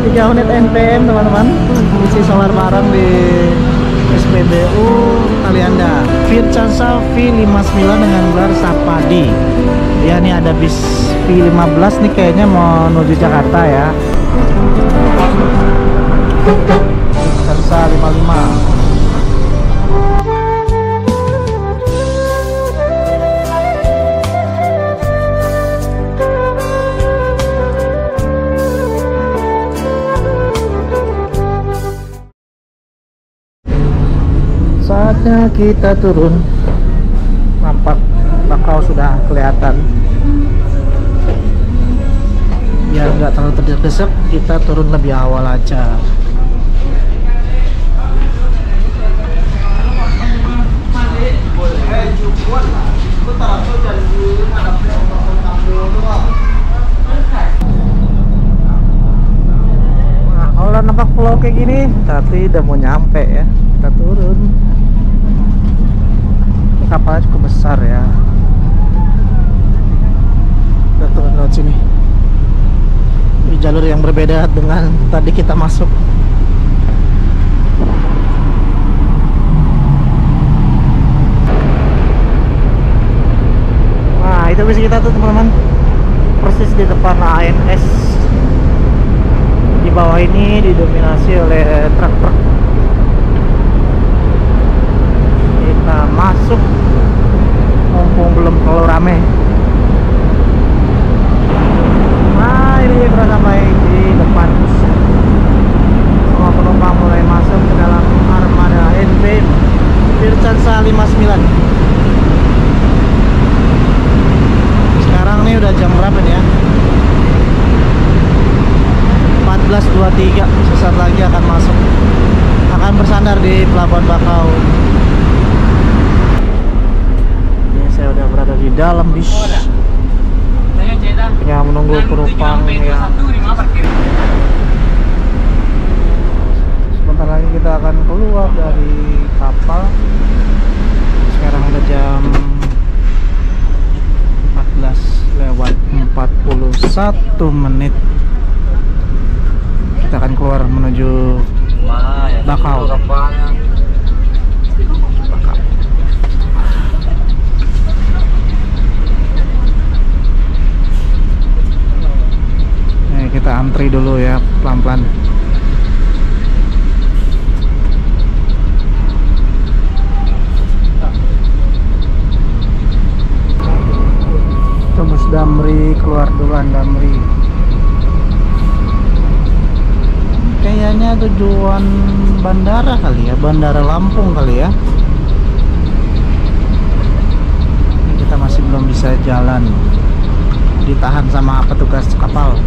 3 unit NPM teman-teman, isi solar bareng di SPBU Kalianda. Vircansa V59 dengan gelar Sapadi. Ya, nih ada bis V15 nih kayaknya mau menuju Jakarta ya. Vircansa 55. Saatnya kita turun. Nampak bakau sudah kelihatan. Biar nggak terlalu terdesak, kita turun lebih awal aja. Nah, kalau nampak pulau kayak gini, tapi udah mau nyampe ya. Kita turun. Kapalnya cukup besar ya. Kita turun lewat sini. Di jalur yang berbeda dengan tadi kita masuk. Nah, itu bis kita tuh teman-teman, persis di depan ANS. Di bawah ini didominasi oleh truk-truk. Kita masuk mumpung belum terlalu rame. Nah, ini sudah sampai di depan. Semua penumpang mulai masuk ke dalam armada NPM Vircansa 59. Sekarang nih udah jam berapa nih ya? 14.23. Sesaat lagi akan masuk, akan bersandar di Pelabuhan Bakau. Saya udah berada di dalam bis yang menunggu penumpang yang sebentar lagi kita akan keluar dari kapal. Sekarang udah jam 14:41 menit. Kita akan keluar menuju Bakau. Kita antri dulu ya, pelan-pelan. Tembus Damri, keluar duluan Damri. Kayaknya tujuan bandara kali ya, Bandara Lampung kali ya. Ini kita masih belum bisa jalan, ditahan sama petugas kapal.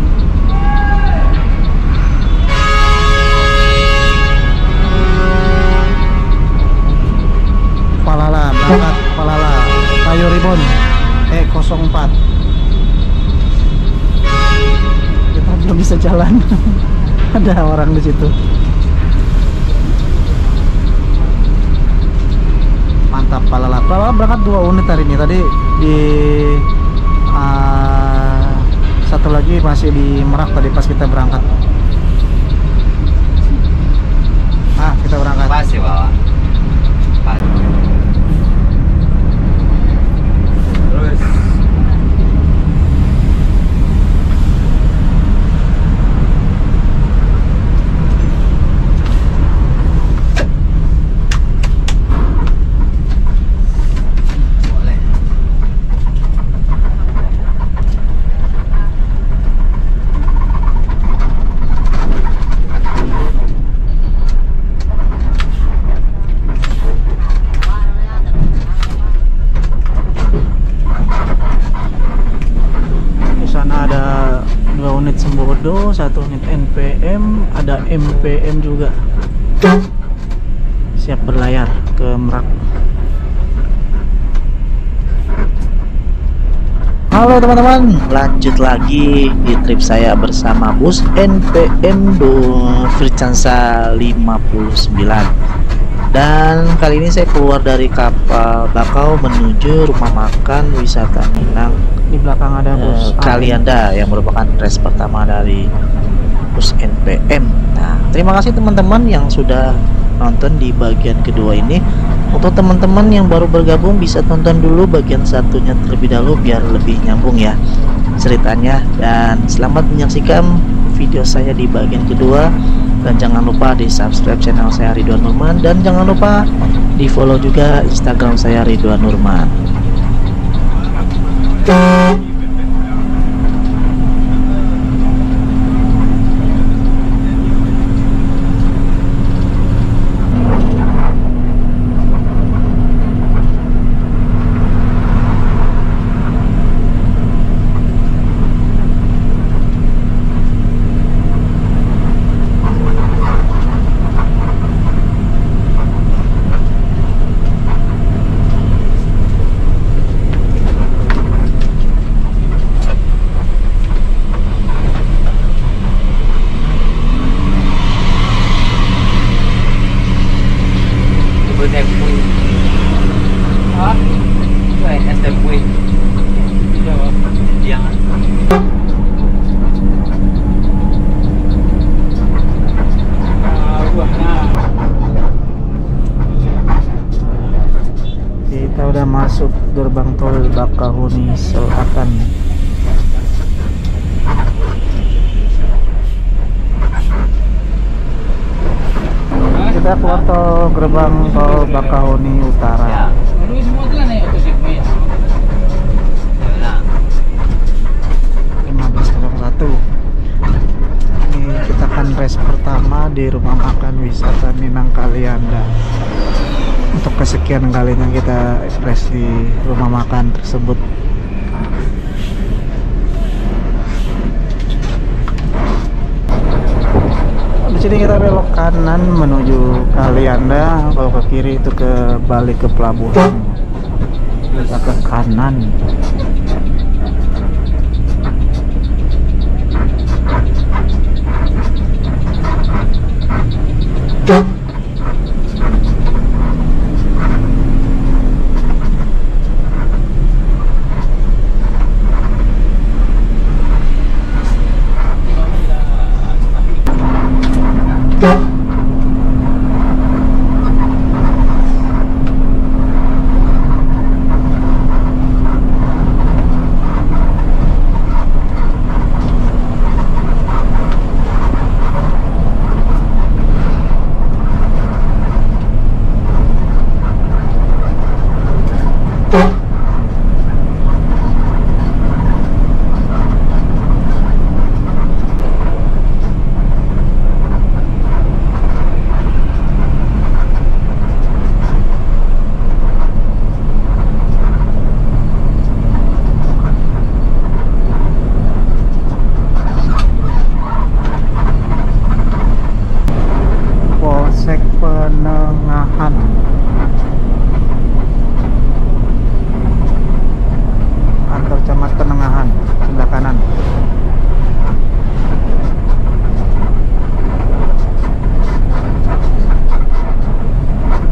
Palala, berangkat Palala, Kayu Ribon, 04. Kita belum bisa jalan. Ada orang di situ. Mantap Palala. Palala berangkat 2 unit hari ini. Tadi di satu lagi masih di Merak tadi pas kita berangkat. Kita berangkat. Masih bawa. Sembodo, 1 unit NPM, ada MPM juga. Siap berlayar ke Merak. Halo teman-teman, lanjut lagi di trip saya bersama bus NPM Vircansa 59. Dan kali ini saya keluar dari kapal Bakau menuju rumah makan wisata Minang. Di belakang ada bus Kalianda yang merupakan race pertama dari Bus NPM. Nah, terima kasih teman-teman yang sudah nonton di bagian kedua ini. Untuk teman-teman yang baru bergabung bisa tonton dulu bagian satunya terlebih dahulu biar lebih nyambung ya ceritanya. Dan selamat menyaksikan video saya di bagian kedua. Dan jangan lupa di subscribe channel saya Ridwan Nurman, dan jangan lupa di follow juga Instagram saya Ridwan Nurman. Kita udah masuk gerbang tol Bakahuni Selatan. Kita keluar tol gerbang tol Bakahuni Utara. 1501. Ini kita akan race pertama di rumah makan wisata Minang Kalianda. Untuk kesekian kalinya kita race di rumah makan tersebut. Di sini kita belok kanan menuju Kalianda, kalau ke kiri itu ke balik ke pelabuhan. Kita ke kanan. Polsek Penengahan. Kantor Camat Penengahan sebelah kanan.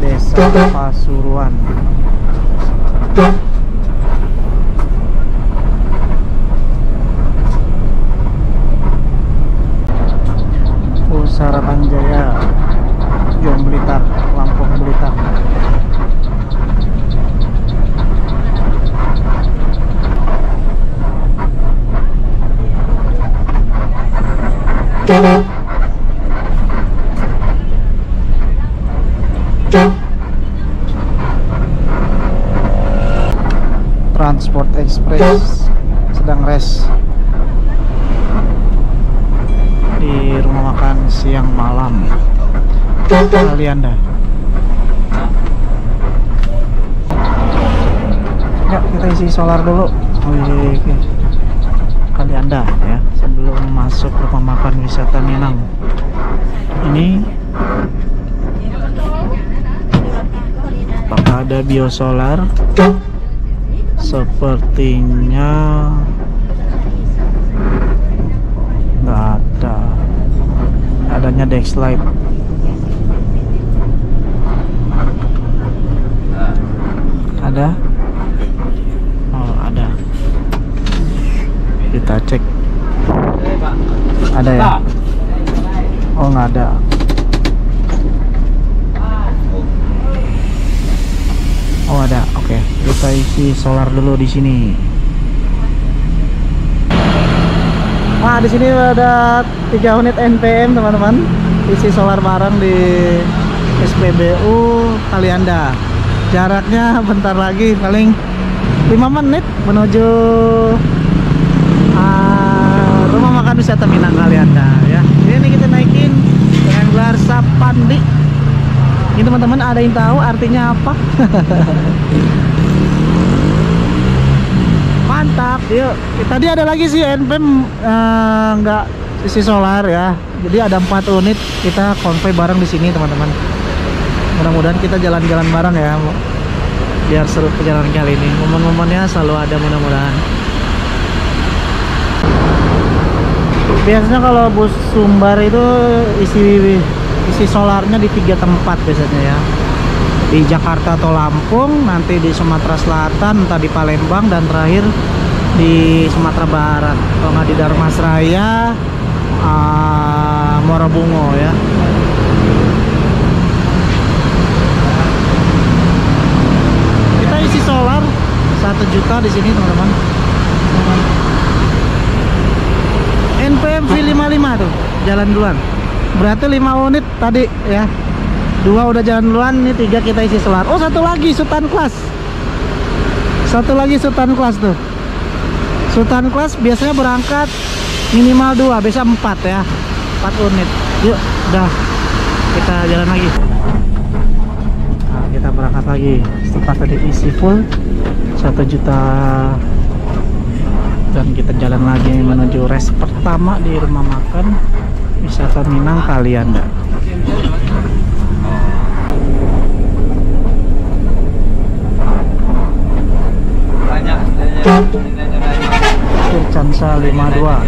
Desa Pasuruan. Pusara Jaya, Jom Blitar, Lampung Blitar. Transport Express sedang rest di rumah makan siang malam Kalianda. Ya, kita isi solar dulu di Kalianda ya sebelum masuk rumah makan wisata Minang. Ini apakah ada biosolar? Sepertinya nggak ada. Adanya Dexlight. Ada? Oh, ada. Kita cek. Ada ya? Oh, nggak ada. Oh, ada. Oke, kita isi solar dulu di sini. Nah, di sini ada 3 unit NPM, teman-teman. Isi solar bareng di SPBU Kalianda. Jaraknya bentar lagi, paling 5 menit menuju rumah makan wisata Minang Kalianda ya. Ini kita naikin dengan gelar Sapandi. Ini teman-teman, ada yang tahu artinya apa? Mantap. Yuk, tadi ada lagi sih NPM nggak isi solar ya. Jadi ada 4 unit, kita konvoy bareng di sini teman-teman. Mudah-mudahan kita jalan-jalan bareng ya, biar seru perjalanan kali ini. Momen-momennya selalu ada, mudah-mudahan. Biasanya kalau bus Sumbar itu isi solarnya di 3 tempat biasanya ya. Di Jakarta atau Lampung, nanti di Sumatera Selatan, entah di Palembang, dan terakhir di Sumatera Barat. Kalau nggak di Darmasraya, Muara Bungo ya. Kita isi solar 1 juta di sini teman-teman. NPM V55 tuh jalan duluan. Berarti 5 unit tadi ya. 2 udah jalan duluan, ini 3 kita isi solar. Oh, 1 lagi Sultan Class. 1 lagi Sultan Class tuh. Sultan Class biasanya berangkat minimal 2, biasa 4 ya. 4 unit. Yuk, udah kita jalan lagi. Nah, kita berangkat lagi. Setelah tadi isi full 1 juta. Dan kita jalan lagi menuju res pertama di rumah makan wisata Minang Kalianda. Vircansa 52.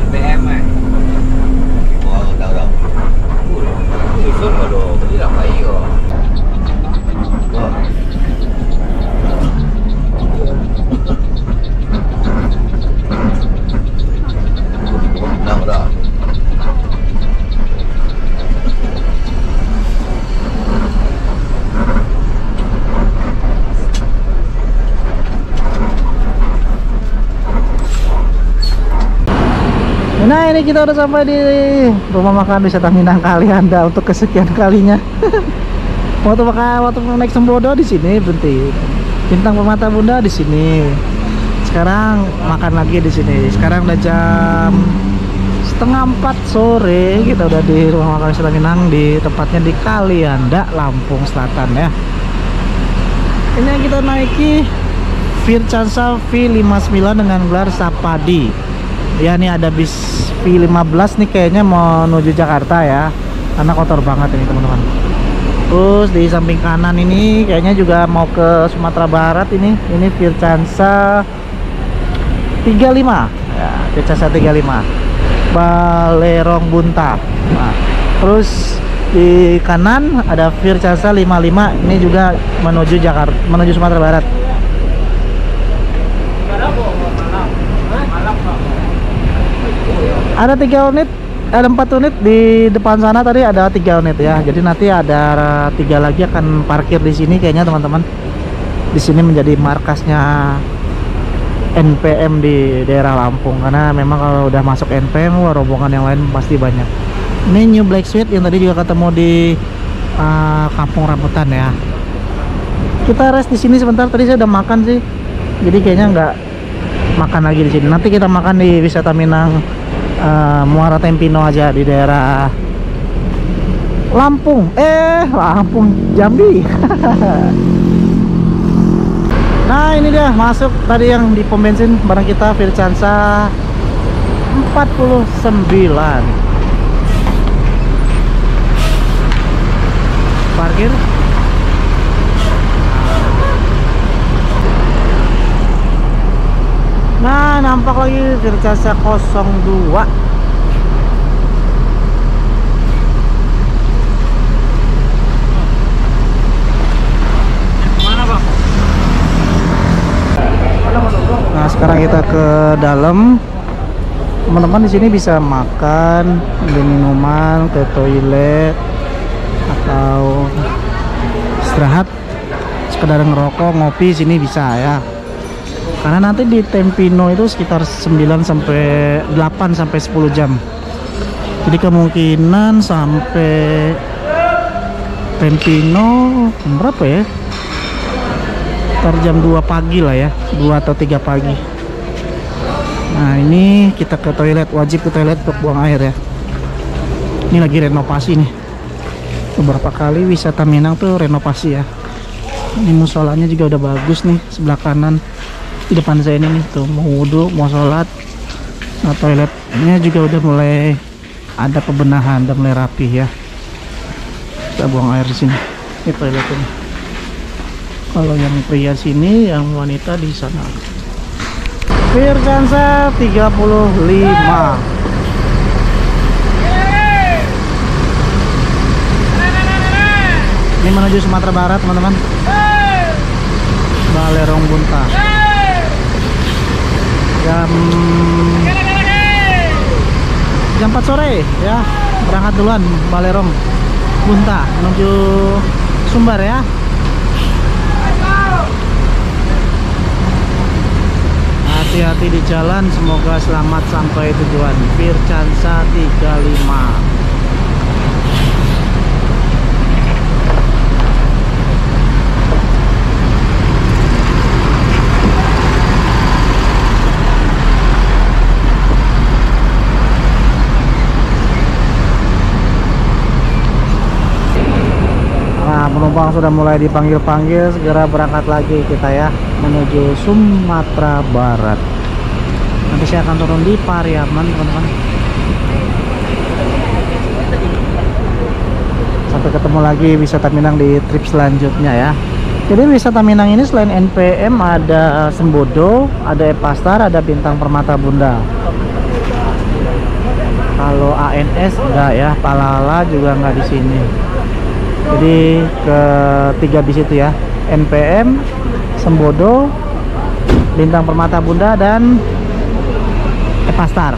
Nah, ini kita udah sampai di rumah makan wisata Minang Kalianda untuk kesekian kalinya. waktu naik Sembodo di sini berhenti. Bintang Permata Bunda di sini. Sekarang makan lagi di sini. Sekarang udah jam 3:30 sore. Kita udah di rumah makan wisata Minang, di tempatnya di Kalianda, Lampung Selatan ya. Ini yang kita naiki Vircansa V59 dengan gelar Sapadi. Ya, nih ada bis V15 nih kayaknya mau menuju Jakarta ya, karena kotor banget ini teman-teman. Terus di samping kanan ini kayaknya juga mau ke Sumatera Barat ini Vircansa 35 ya, Vircansa 35 Balerong Bunta. Nah, terus di kanan ada Vircansa 55, ini juga menuju Jakarta, menuju Sumatera Barat. Ada 3 unit, ada 4 unit di depan sana, tadi ada 3 unit ya. Jadi nanti ada 3 lagi akan parkir di sini kayaknya teman-teman. Di sini menjadi markasnya NPM di daerah Lampung, karena memang kalau udah masuk NPM, rombongan yang lain pasti banyak. Ini New Black Sweet yang tadi juga ketemu di Kampung Rambutan ya. Kita rest di sini sebentar, tadi saya udah makan sih. Jadi kayaknya nggak makan lagi di sini. Nanti kita makan di wisata Minang Muara Tempino aja di daerah Lampung. Lampung, Jambi. Nah, ini dia masuk tadi yang di pom bensin barang kita Vircansa 49. Parkir. Nah, nampak lagi Vircansa 02. Nah, sekarang kita ke dalam Teman-teman di sini bisa makan, beli minuman, ke toilet, atau istirahat, sekedar ngerokok, ngopi sini bisa ya. Karena nanti di Tempino itu sekitar 9 sampai 8 sampai 10 jam. Jadi kemungkinan sampai Tempino berapa ya? Sekitar jam 2 pagi lah ya, 2 atau 3 pagi. Nah ini kita ke toilet, wajib ke toilet untuk buang air ya. Ini lagi renovasi nih. Beberapa kali wisata Minang tuh renovasi ya. Ini musolanya juga udah bagus nih, sebelah kanan di depan saya ini nih tuh, mau wudhu, mau sholat. Nah toiletnya juga udah mulai ada pembenahan, udah mulai rapi ya. Kita buang air di sini. Ini toiletnya. Kalau yang pria sini, yang wanita di sana. Vircansa 35. Ini menuju Sumatera Barat, teman-teman. Balerong Bunta. Jam 4 sore ya, berangkat duluan Balerong Bunta menuju Sumbar ya. Hati-hati di jalan, semoga selamat sampai tujuan. Vircansa 35. Penumpang sudah mulai dipanggil-panggil, segera berangkat lagi kita ya menuju Sumatera Barat. Nanti saya akan turun di Pariaman, teman-teman. Sampai ketemu lagi wisata Minang di trip selanjutnya ya. Jadi wisata Minang ini selain NPM ada Sembodo, ada Epastar, ada Bintang Permata Bunda. Kalau ANS enggak ya, Palala juga enggak di sini. Jadi ketiga di situ ya, NPM, Sembodo, Bintang Permata Bunda, dan Epastar.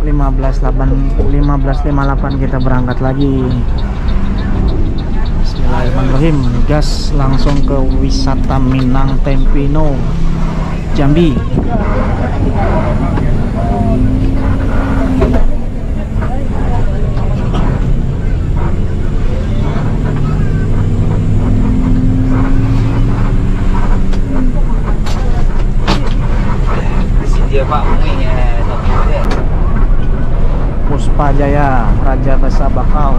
15.58 kita berangkat lagi. Bismillahirrahmanirrahim. Gas langsung ke wisata Minang Tempino, Jambi. Puspa Jaya, Raja Basa Bakau.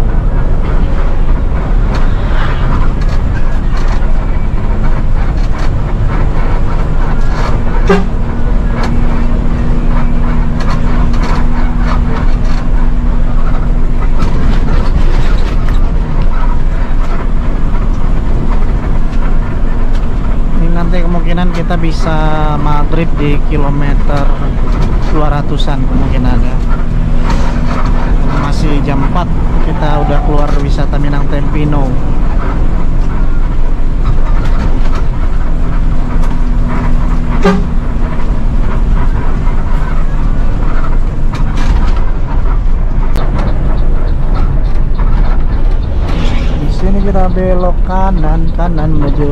Ini nanti kemungkinan kita bisa maghrib di kilometer 200-an kemungkinan ya. Masih jam 4 kita udah keluar wisata Minang Tempino. Di sini kita belok kanan menuju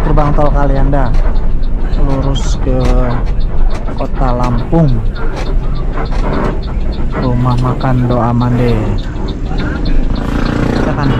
gerbang tol Kalianda, lurus ke Kota Lampung. Rumah makan Doa Mande. Silakan.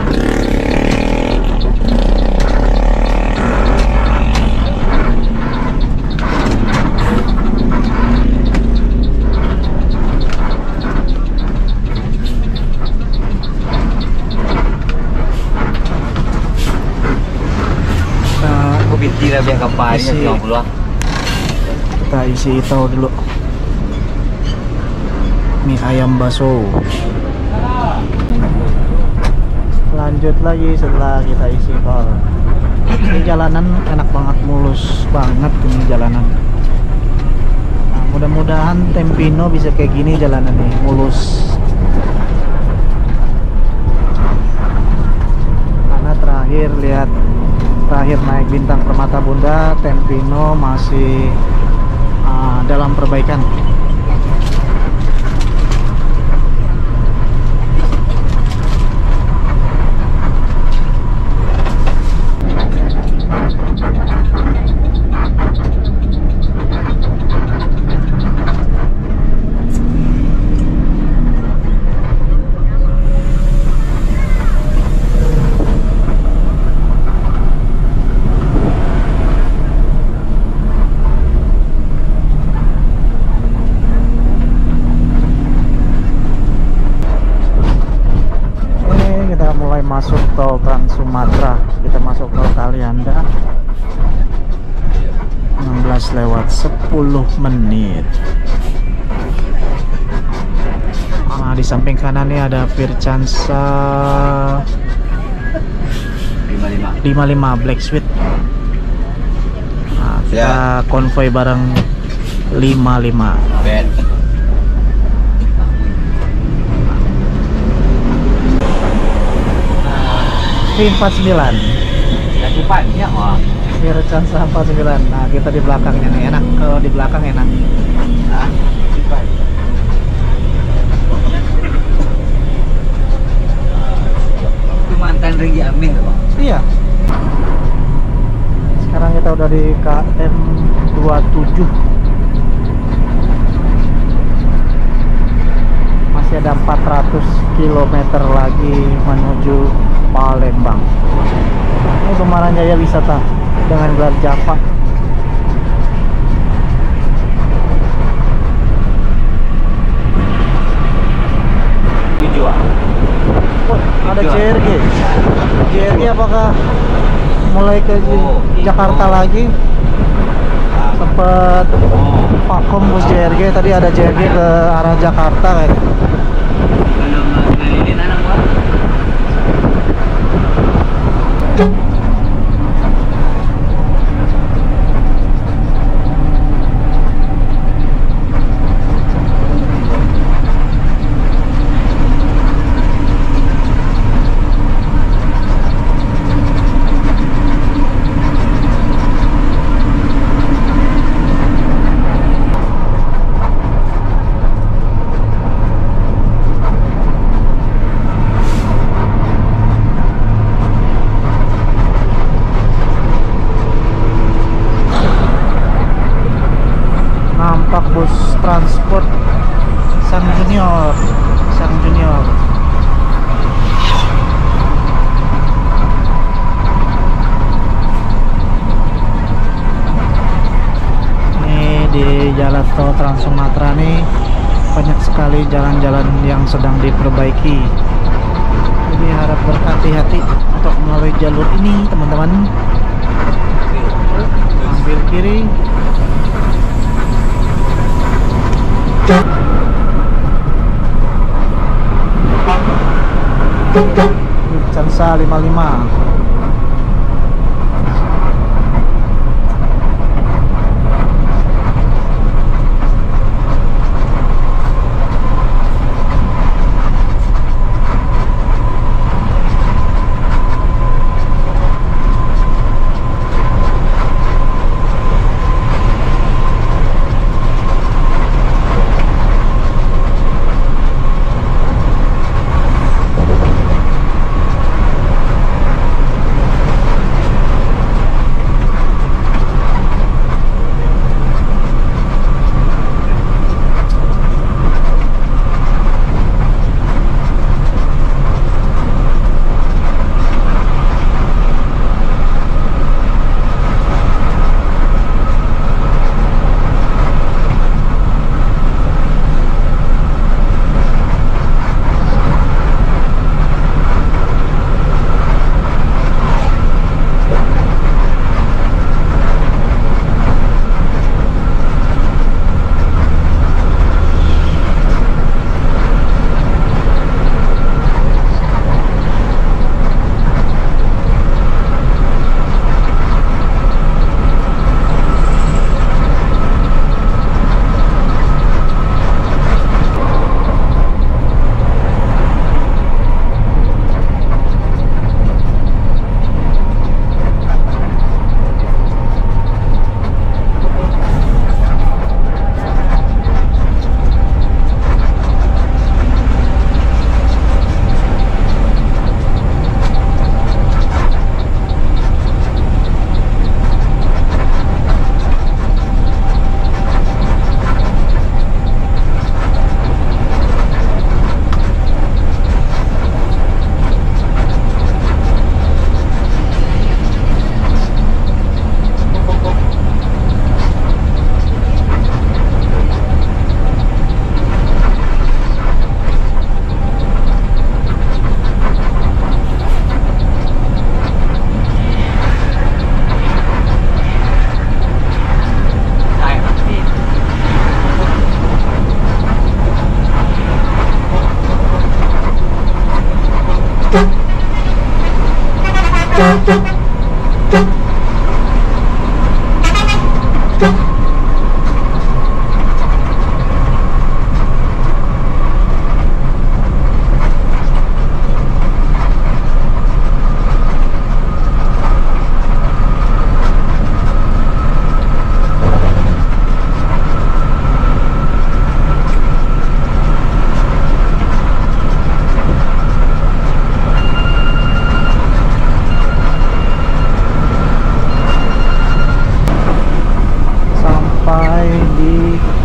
Kita isi tahu dulu. Mie ayam bakso. Lanjut lagi setelah kita isi tol. Ini jalanan enak banget, mulus banget ini jalanan. Nah, mudah-mudahan Tempino bisa kayak gini jalanan nih, mulus. Karena terakhir lihat terakhir naik Bintang Permata Bunda, Tempino masih dalam perbaikan. Masuk tol Trans Sumatera, kita masuk tol Kalianda 16:10. Di samping kanan nih ada Vircansa 55 Black Sweet. Kita konvoy bareng 55. V49 ya depannya Vircansa 49. Nah, kita di belakangnya nih, enak kalau di belakang enak. Itu mantan Regi Amin loh. Iya. Sekarang kita udah di KM 27. Masih ada 400 km lagi menuju Palembang. Ini Bemaran Jaya wisata dengan gelar Java. Dijual. Oh, ada JRG. JRG apakah mulai ke Jakarta lagi? Sempat vakum bus JRG, tadi ada JRG ke arah Jakarta kayak. Ngalilin anak gua. Bus transport Sang Junior. Ini di jalan tol Trans Sumatera nih banyak sekali jalan-jalan yang sedang diperbaiki, jadi harap berhati-hati untuk melalui jalur ini teman-teman. Ambil kiri. Vircansa 55.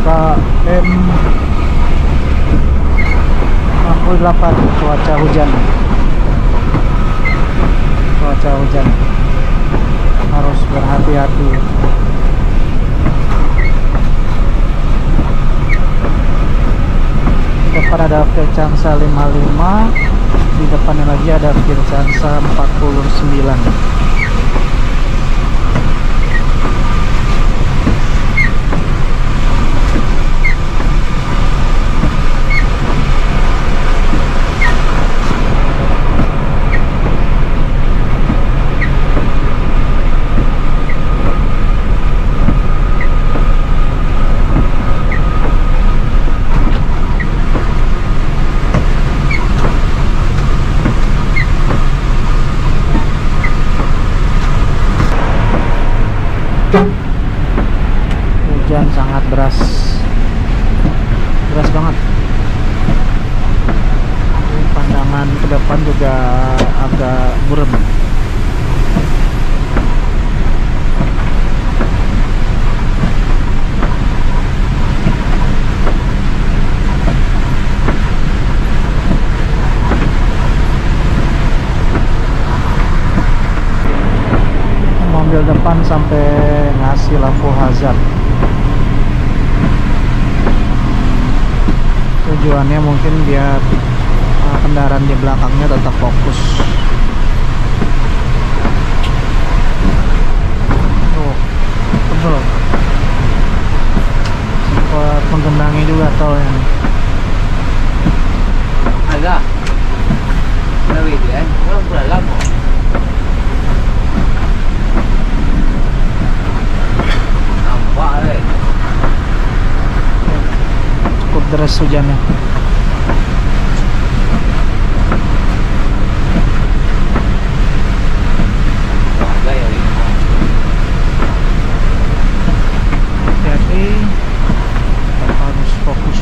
KM 68. Cuaca hujan, harus berhati-hati. Depan ada Vircansa 55, di depannya lagi ada Vircansa 49. Hujan sangat deras banget. Pandangan ke depan juga agak buram. Mobil depan sampai ngasih lampu hazard. Tujuannya mungkin biar kendaraan di belakangnya tetap fokus. Oh, tebel. Sempat menggenangi juga tolnya nih. Agak. Lebih kan? Belum berlalu. Cukup deras hujannya. Hati-hati, harus fokus.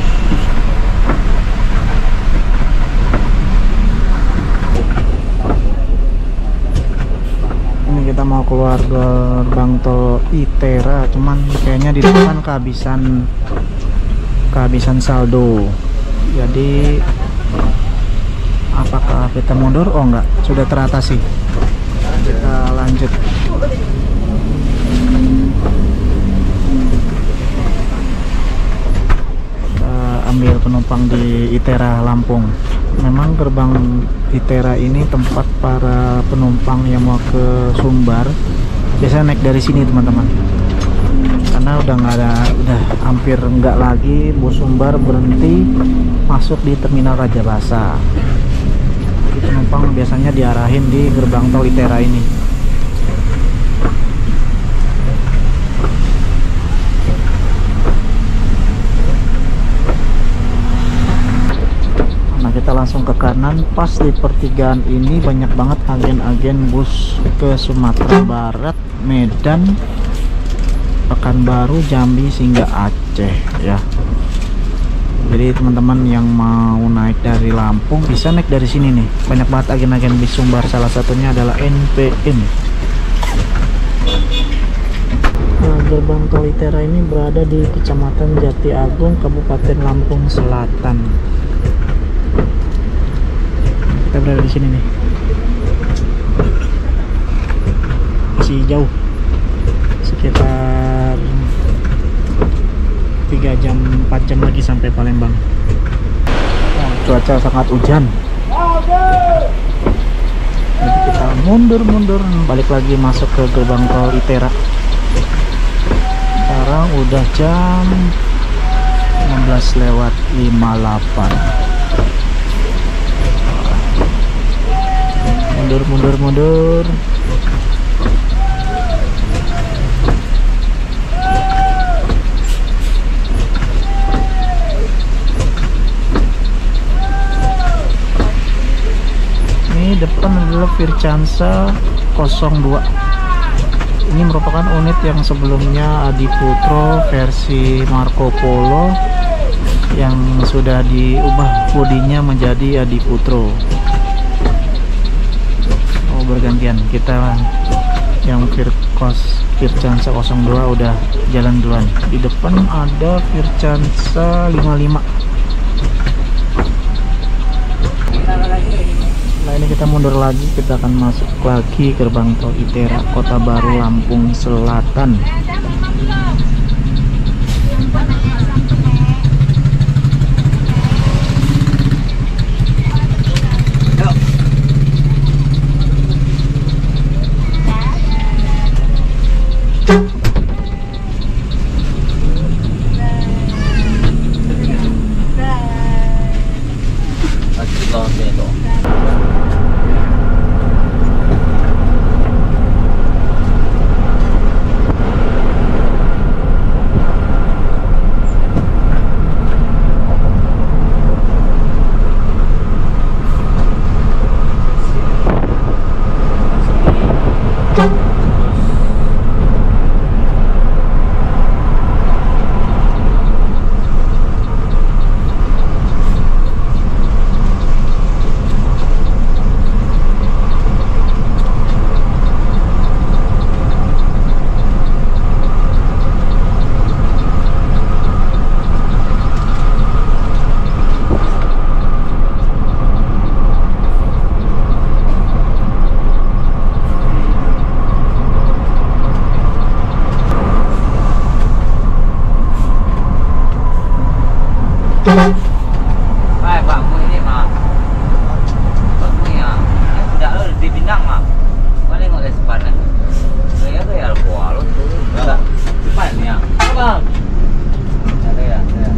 Ini kita mau keluar gerbang tol Itera, cuman kayaknya di depan kehabisan saldo. Jadi apakah kita mundur? Oh enggak, sudah teratasi. Kita lanjut. Kita ambil penumpang di Itera Lampung. Memang gerbang Itera ini tempat para penumpang yang mau ke Sumbar biasanya naik dari sini, teman-teman. Karena udah nggak ada, udah hampir nggak lagi bus Sumbar berhenti masuk di terminal Raja Basa. Jadi penumpang biasanya diarahin di gerbang tol Itera ini. Nah, kita langsung ke kanan. Pas di pertigaan ini banyak banget agen-agen bus ke Sumatera Barat, Medan, Pekanbaru, Jambi, hingga Aceh ya. Jadi teman-teman yang mau naik dari Lampung bisa naik dari sini nih. Banyak banget agen-agen bis Sumbar, salah satunya adalah NPM. Nah, gerbang tol Itera ini berada di Kecamatan Jati Agung, Kabupaten Lampung Selatan. Kita berada di sini nih. Masih jauh, sekitar 3 jam 4 jam lagi sampai Palembang. Cuaca sangat hujan. Jadi kita mundur balik lagi masuk ke gerbang tol Itera. Sekarang udah jam 16:58. mundur. Vircansa 02. Ini merupakan unit yang sebelumnya Adi Putro versi Marco Polo yang sudah diubah bodinya menjadi Adi Putro. Oh, bergantian. Kita yang Vircansa 02 udah jalan duluan. Di depan ada Vircansa 55. Nah, ini kita mundur lagi, kita akan masuk lagi gerbang tol ITERA Kota Baru Lampung Selatan. Baik bang, ini mah. Bagusnya, tidak lo di bintang mah. Mana yang ada sepadan? Saya tuh ya kualo tuh. Enggak, sepadannya. Bang. Ada ya, ada.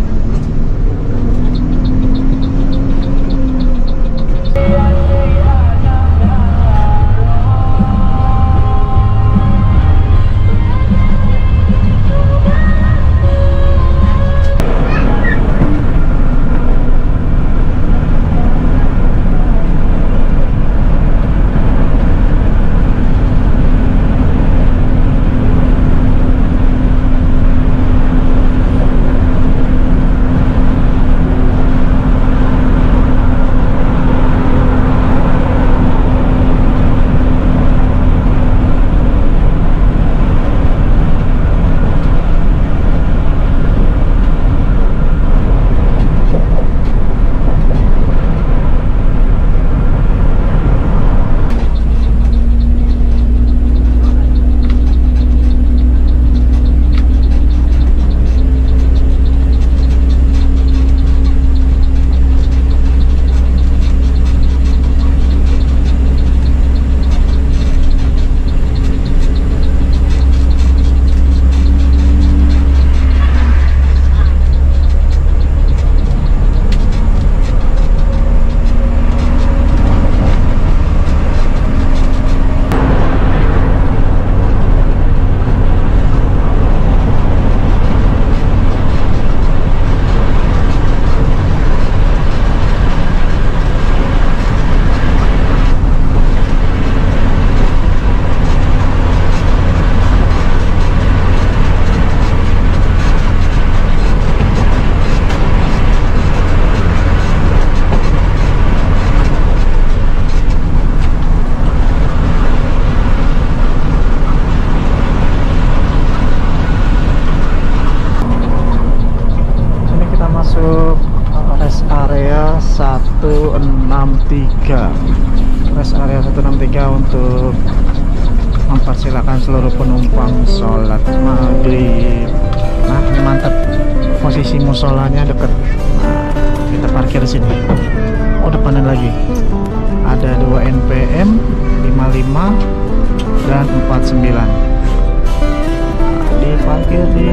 Rest area 163. Rest area 163 untuk mempersilakan seluruh penumpang sholat maghrib. Nah, ini mantap, posisi musolanya dekat. Nah, kita parkir sini. Oh, depannya lagi ada 2 NPM 55 dan 49. Nah, diparkir di